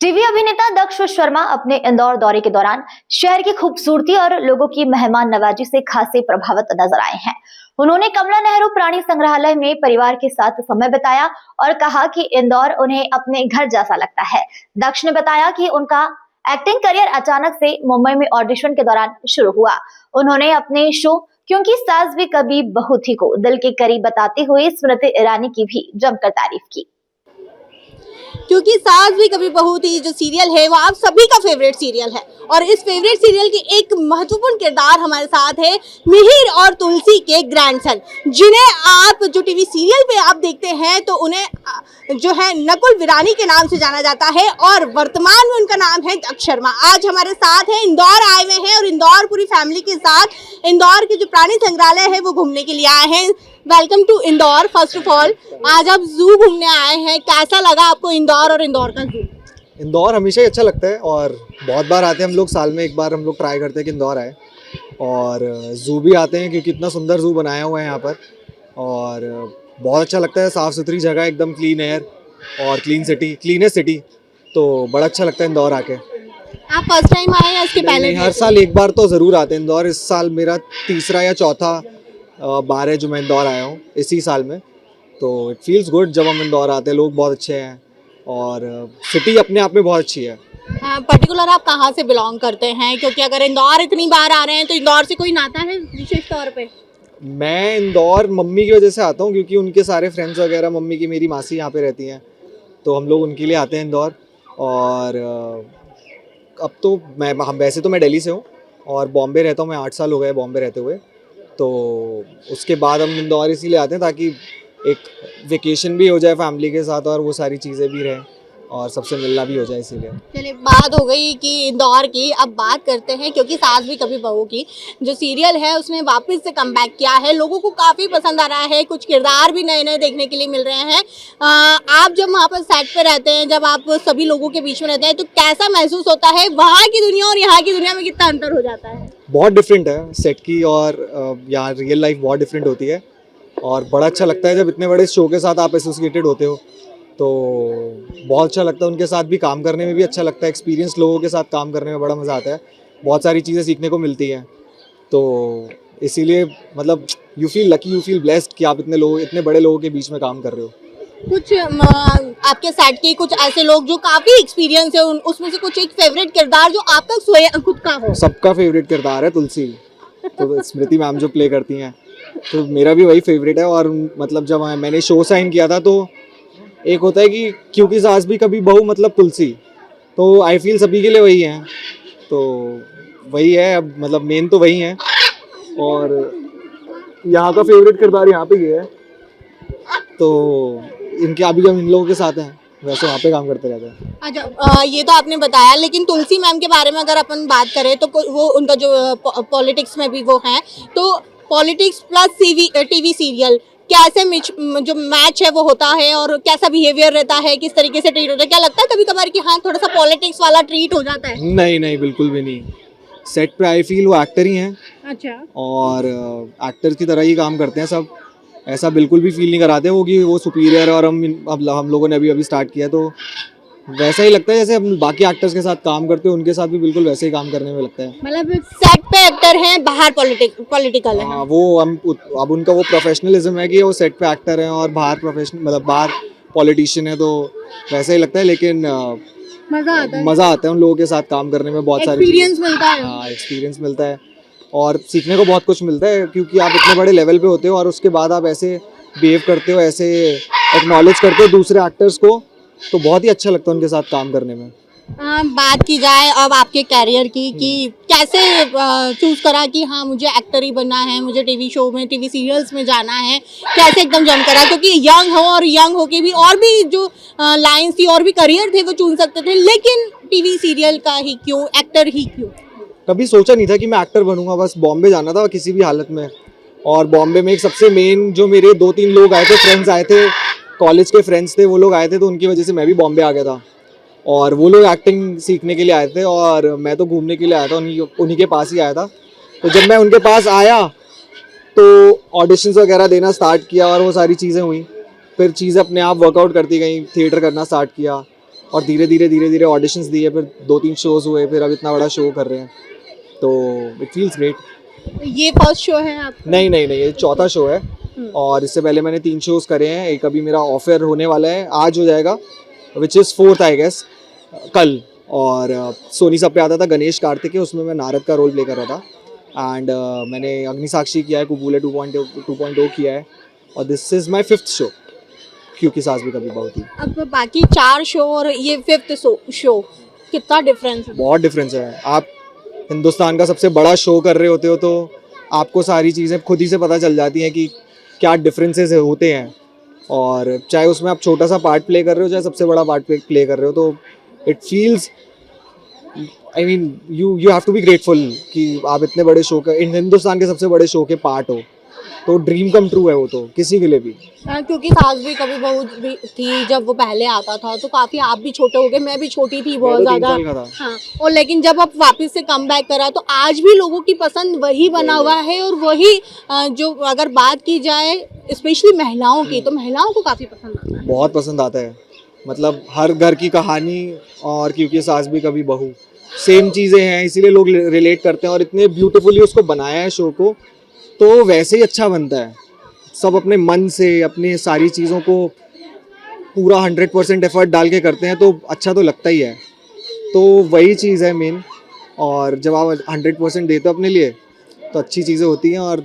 TV अभिनेता दक्ष शर्मा अपने इंदौर दौरे के दौरान शहर की खूबसूरती और लोगों की मेहमान नवाजी से खासे प्रभावित नजर आए हैं। उन्होंने कमला नेहरू प्राणी संग्रहालय में परिवार के साथ समय बिताया और कहा कि इंदौर उन्हें अपने घर जैसा लगता है। दक्ष ने बताया कि उनका एक्टिंग करियर अचानक से मुंबई में ऑडिशन के दौरान शुरू हुआ। उन्होंने अपने शो क्योंकि सास भी कभी बहू थी को दिल के करीब बताते हुए स्मृति ईरानी की भी जमकर तारीफ की। क्योंकि सास भी कभी बहू थी जो सीरियल है वो आप सभी का फेवरेट सीरियल है और इस फेवरेट सीरियल की एक महत्वपूर्ण किरदार हमारे साथ है मिहिर और तुलसी के ग्रैंडसन, जिन्हें आप जो टीवी सीरियल पे आप देखते हैं तो उन्हें जो है नकुल विरानी के नाम से जाना जाता है और वर्तमान में उनका नाम है दक्ष शर्मा। आज हमारे साथ है, इंदौर आए हुए हैं और इंदौर पूरी फैमिली के साथ इंदौर के जो प्राणी संग्रहालय है वो घूमने के लिए आए हैं। Welcome to Indore. First of all, आज आप जू घूमने आए हैं, कैसा लगा आपको इंदौर और इंदौर का जू? इंदौर हमेशा ही अच्छा लगता है और बहुत बार आते हैं हम लोग, साल में एक बार हम लोग ट्राई करते हैं कि इंदौर आए और जू भी आते हैं क्योंकि इतना सुंदर जू बनाया हुआ है यहाँ पर और बहुत अच्छा लगता है। साफ़ सुथरी जगह, एकदम क्लीन एयर और क्लीनेस्ट सिटी, तो बड़ा अच्छा लगता है इंदौर आके। आप फर्स्ट टाइम आए हैं इसके पहले? हर साल एक बार तो ज़रूर आते हैं इंदौर। इस साल मेरा तीसरा या चौथा बार है जो मैं इंदौर आया हूँ इसी साल में, तो इट फील्स गुड जब हम इंदौर आते हैं। लोग बहुत अच्छे हैं और सिटी अपने आप में बहुत अच्छी है। पर्टिकुलर आप कहाँ से बिलोंग करते हैं, क्योंकि अगर इंदौर इतनी बार आ रहे हैं तो इंदौर से कोई नाता है विशेष तौर पे? मैं इंदौर मम्मी की वजह से आता हूँ क्योंकि उनके सारे फ्रेंड्स वगैरह, मम्मी की मेरी मासी यहाँ पे रहती हैं, तो हम लोग उनके लिए आते हैं इंदौर। और अब तो हम वैसे तो मैं दिल्ली से हूँ और बॉम्बे रहता हूँ, मैं 8 साल हो गए बॉम्बे रहते हुए, तो उसके बाद हम इंदौर इसीलिए आते हैं ताकि एक वेकेशन भी हो जाए फैमिली के साथ और वो सारी चीज़ें भी रहें और सबसे मिलना भी हो जाए, इसीलिए। चलिए, बात हो गई कि इंदौर की, अब बात करते हैं क्योंकि सास भी कभी बहू की जो सीरियल है उसमें वापस से कमबैक किया है, लोगों को काफ़ी पसंद आ रहा है, कुछ किरदार भी नए नए देखने के लिए मिल रहे हैं। आप जब वहाँ पर सेट पे रहते हैं, जब आप सभी लोगों के बीच में रहते हैं, तो कैसा महसूस होता है? वहाँ की दुनिया और यहाँ की दुनिया में कितना अंतर हो जाता है? बहुत डिफरेंट है सेट की और यहाँ रियल लाइफ बहुत डिफरेंट होती है और बड़ा अच्छा लगता है जब इतने बड़े शो के साथ आप एसोसिएटेड होते हो, तो बहुत अच्छा लगता है। उनके साथ भी काम करने में भी अच्छा लगता है, एक्सपीरियंस लोगों के साथ काम करने में बड़ा मज़ा आता है, बहुत सारी चीज़ें सीखने को मिलती हैं, तो इसीलिए मतलब you feel lucky, you feel blessed कि आप इतने बड़े लोगों के बीच में काम कर रहे हो। कुछ आपके सेट के कुछ ऐसे लोग जो काफ़ी एक्सपीरियंस है, उसमें से कुछ एक फेवरेट किरदार जो आपका खुद का हो? सबका फेवरेट किरदार है तुलसी, तो स्मृति मैम जो प्ले करती हैं, तो मेरा भी वही फेवरेट है। और मतलब जब मैंने शो साइन किया था तो एक होता है कि क्योंकि सास भी कभी बहू मतलब तुलसी, तो आई फील सभी के लिए वही है, तो वही है। अब मतलब मेन तो वही है और यहाँ का फेवरेट किरदार यहाँ पे ये है, तो इनके अभी जब इन लोगों के साथ हैं वैसे वहाँ पे काम करते रहते हैं। अच्छा, ये तो आपने बताया, लेकिन तुलसी मैम के बारे में अगर अपन बात करें तो वो उनका जो पॉलिटिक्स में भी वो हैं, तो पॉलिटिक्स प्लस टीवी सीरियल कैसे जो मैच है वो होता है और कैसा बिहेवियर रहता है, किस तरीके से ट्रीट होता है? क्या लगता है कभी कभार कि हाँ थोड़ा सा पॉलिटिक्स वाला ट्रीट हो जाता है? नहीं नहीं, बिल्कुल भी नहीं। सेट पे आई फील वो एक्टर ही हैं। अच्छा। और एक्टर्स की तरह ही काम करते हैं सब, ऐसा बिल्कुल भी फील नहीं कराते वो कि वो सुपीरियर और हम लोगों ने अभी स्टार्ट किया, तो वैसा ही लगता है जैसे हम बाकी एक्टर्स के साथ काम करते हैं, उनके साथ भी बिल्कुल वैसे ही काम करने में लगता है। मतलब सेट पे एक्टर हैं, बाहर पॉलिटिकल है। हाँ, वो अब उनका वो प्रोफेशनलिज्म है कि वो सेट पे एक्टर हैं और बाहर बाहर पॉलिटिशियन है, तो वैसा ही लगता है। लेकिन मज़ा आता है उन लोगों के साथ काम करने में, बहुत सारी एक्सपीरियंस मिलता है। हाँ, एक्सपीरियंस मिलता है और सीखने को बहुत कुछ मिलता है, क्योंकि आप इतने बड़े लेवल पे होते हो और उसके बाद आप ऐसे बिहेव करते हो, ऐसे एक्नॉलेज करते हो दूसरे एक्टर्स को, तो बहुत ही अच्छा लगता है उनके साथ काम करने में। बात की जाए अब आपके कैरियर की कि कैसे चूज करा कि हाँ मुझे एक्टर ही बनना है, मुझे टीवी शो में, टीवी सीरियल्स में जाना है, कैसे एकदम जम करा? क्योंकि यंग हो और यंग हो के भी और भी जो लाइन्स थी और भी करियर थे वो चुन सकते थे, लेकिन टीवी सीरियल का ही क्यों, एक्टर ही क्यों? कभी सोचा नहीं था कि मैं एक्टर बनूंगा, बस बॉम्बे जाना था किसी भी हालत में। और बॉम्बे में एक सबसे मेन जो मेरे 2-3 लोग आए थे, फ्रेंड्स आए थे, कॉलेज के फ्रेंड्स थे, वो लोग आए थे, तो उनकी वजह से मैं भी बॉम्बे आ गया था और वो लोग एक्टिंग सीखने के लिए आए थे और मैं तो घूमने के लिए आया था, उन्हीं के पास ही आया था। तो जब मैं उनके पास आया तो ऑडिशंस वगैरह देना स्टार्ट किया और वो सारी चीज़ें हुई, फिर चीज़ें अपने आप वर्कआउट करती गई, थिएटर करना स्टार्ट किया और धीरे धीरे ऑडिशंस दिए, फिर 2-3 शोज़ हुए, फिर अब इतना बड़ा शो कर रहे हैं, तो इट फील्स ग्रेट। ये फर्स्ट शो है आप? नहीं, ये चौथा शो है और इससे पहले मैंने 3 शोज़ करे हैं। एक अभी मेरा ऑफर होने वाला है, आज हो जाएगा, which is 4th I guess, कल। और सोनी सब पे आता था गणेश कार्तिक है, उसमें मैं नारद का रोल प्ले कर रहा था। एंड मैंने अग्निसाक्षी किया है, कुबूले 2.0 किया है, और this is my 5th show, क्योंकि सास भी कभी बहू थी। अब बाकी 4 शो और ये 5th शो कितना डिफरेंस है? बहुत डिफरेंस है। आप हिंदुस्तान का सबसे बड़ा शो कर रहे होते हो तो आपको सारी चीज़ें खुद ही से पता चल जाती हैं कि क्या डिफरेंसेस होते हैं, और चाहे उसमें आप छोटा सा पार्ट प्ले कर रहे हो चाहे सबसे बड़ा पार्ट प्ले कर रहे हो, तो it feels, I mean you have to be grateful कि आप इतने बड़े शो का, हिंदुस्तान के सबसे बड़े शो के पार्ट हो, तो ड्रीम कम ट्रू है वो तो किसी के लिए भी। क्योंकि सास भी कभी बहू भी थी जब वो पहले आता था तो काफी आप भी छोटे हो गए, मैं भी छोटी थी बहुत मैं तो 3 ज्यादा। साल का था। हाँ, और लेकिन जब अब वापस से कम बैक करा तो आज भी लोगों की पसंद वही बना हुआ है, और वही जो अगर बात की जाए स्पेशली महिलाओं की, तो महिलाओं को काफी पसंद आता है। बहुत पसंद आता है, मतलब हर घर की कहानी, और क्योंकि सास भी कभी बहू सेम चीज़ें हैं, इसीलिए लोग रिलेट करते हैं, और इतने ब्यूटीफुली उसको बनाया है शो को, तो वैसे ही अच्छा बनता है। सब अपने मन से अपनी सारी चीज़ों को पूरा 100% एफर्ट डाल के करते हैं, तो अच्छा तो लगता ही है। तो वही चीज़ है मेन, और जब आप 100% देते हो अपने लिए तो अच्छी चीज़ें होती हैं, और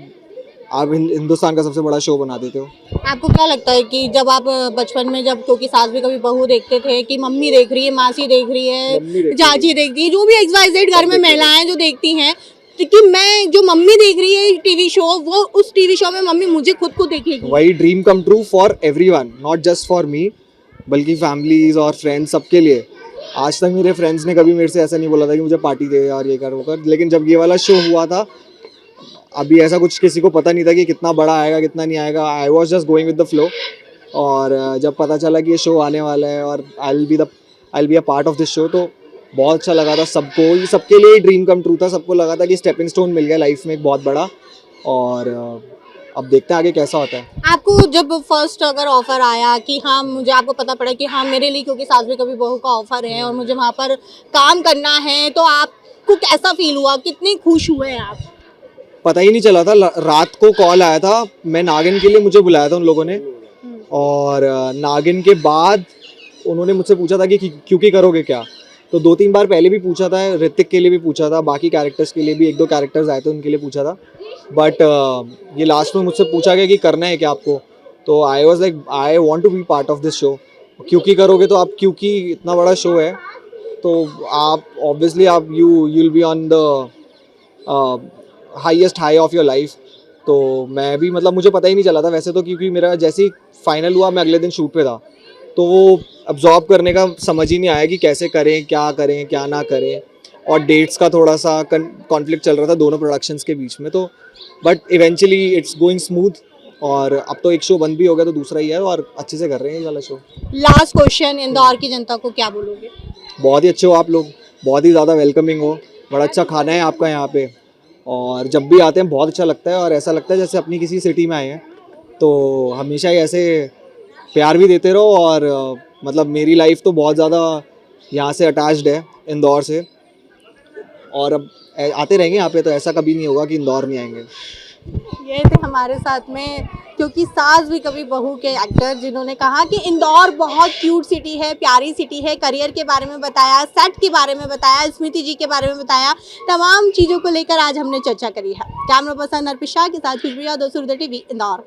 आप हिंदुस्तान का सबसे बड़ा शो बना देते हो। आपको क्या लगता है कि जब आप बचपन में, जब क्योंकि सास भी कभी बहू देखते थे कि मम्मी देख रही है, मासी देख रही मम्मी है, देख चाची देख रही है, जो भी XYZ घर में देखते हैं। महिलाएं जो देखती हैं, तो कि मैं जो मम्मी देख रही है टीवी शो, वो उस टीवी शो में मम्मी मुझे खुद को देखेगी। वही dream come true for everyone, not just for me, बल्कि फैमिलीज और फ्रेंड्स सबके लिए। आज तक मेरे फ्रेंड्स ने कभी मेरे से ऐसा नहीं बोला था कि मुझे पार्टी दे और ये कर वो कर, लेकिन जब ये वाला शो हुआ था, अभी ऐसा कुछ किसी को पता नहीं था कि कितना बड़ा आएगा कितना नहीं आएगा। I was just going with the flow, और जब पता चला कि ये शो आने वाला है और I will be a part of this show, तो बहुत अच्छा लगा था सबको। सबके लिए ड्रीम कम ट्रू था, सबको लगा था कि स्टेपिंग स्टोन मिल गया लाइफ में एक बहुत बड़ा, और अब देखते हैं आगे कैसा होता है। आपको जब फर्स्ट अगर ऑफर आया कि हाँ, मुझे आपको पता पड़ा कि हाँ मेरे लिए क्योंकि सास भी कभी बहू का ऑफर है और मुझे वहाँ पर काम करना है, तो आपको कैसा फील हुआ, कितने खुश हुए आप? पता ही नहीं चला था, रात को कॉल आया था, मैं नागिन के लिए मुझे बुलाया था उन लोगों ने, और नागिन के बाद उन्होंने मुझसे पूछा था कि क्योंकि करोगे क्या, तो 2-3 बार पहले भी पूछा था, ऋतिक के लिए भी पूछा था, बाकी कैरेक्टर्स के लिए भी 1-2 कैरेक्टर्स आए थे उनके लिए पूछा था, बट ये लास्ट में मुझसे पूछा गया कि करना है क्या आपको, तो I was like I want to be part of this show. क्योंकि करोगे तो आप, क्योंकि इतना बड़ा शो है तो आप ऑब्वियसली आप you will be on the highest high of your life. तो मैं भी, मतलब मुझे पता ही नहीं चला था वैसे तो, क्योंकि मेरा जैसे ही फाइनल हुआ मैं अगले दिन शूट पे था, तो वो अब्जॉर्ब करने का समझ ही नहीं आया कि कैसे करें क्या ना करें, और डेट्स का थोड़ा सा कॉन्फ्लिक्ट चल रहा था दोनों प्रोडक्शंस के बीच में, तो but eventually it's going smooth, और अब तो एक शो बंद भी हो गया तो दूसरा ही है, और अच्छे से कर रहे हैं ये वाला शो। लास्ट क्वेश्चन, इंदौर की जनता को क्या बोलोगे? बहुत ही अच्छे हो आप लोग, बहुत ही ज़्यादा वेलकमिंग हो, बड़ा अच्छा खाना है आपका यहाँ पे, और जब भी आते हैं बहुत अच्छा लगता है, और ऐसा लगता है जैसे अपनी किसी सिटी में आए हैं। तो हमेशा ही ऐसे प्यार भी देते रहो, और मतलब मेरी लाइफ तो बहुत ज़्यादा यहाँ से अटैच्ड है इंदौर से, और अब आते रहेंगे यहाँ पे, तो ऐसा कभी नहीं होगा कि इंदौर नहीं आएंगे। ये थे हमारे साथ में क्योंकि सास भी कभी बहू के एक्टर, जिन्होंने कहा कि इंदौर बहुत क्यूट सिटी है, प्यारी सिटी है, करियर के बारे में बताया, सेट के बारे में बताया, स्मृति जी के बारे में बताया, तमाम चीज़ों को लेकर आज हमने चर्चा करी है। कैमरा पर्सन अर्पित शाह के साथ खुशबू यादव, सूर्योदय टीवी, इंदौर।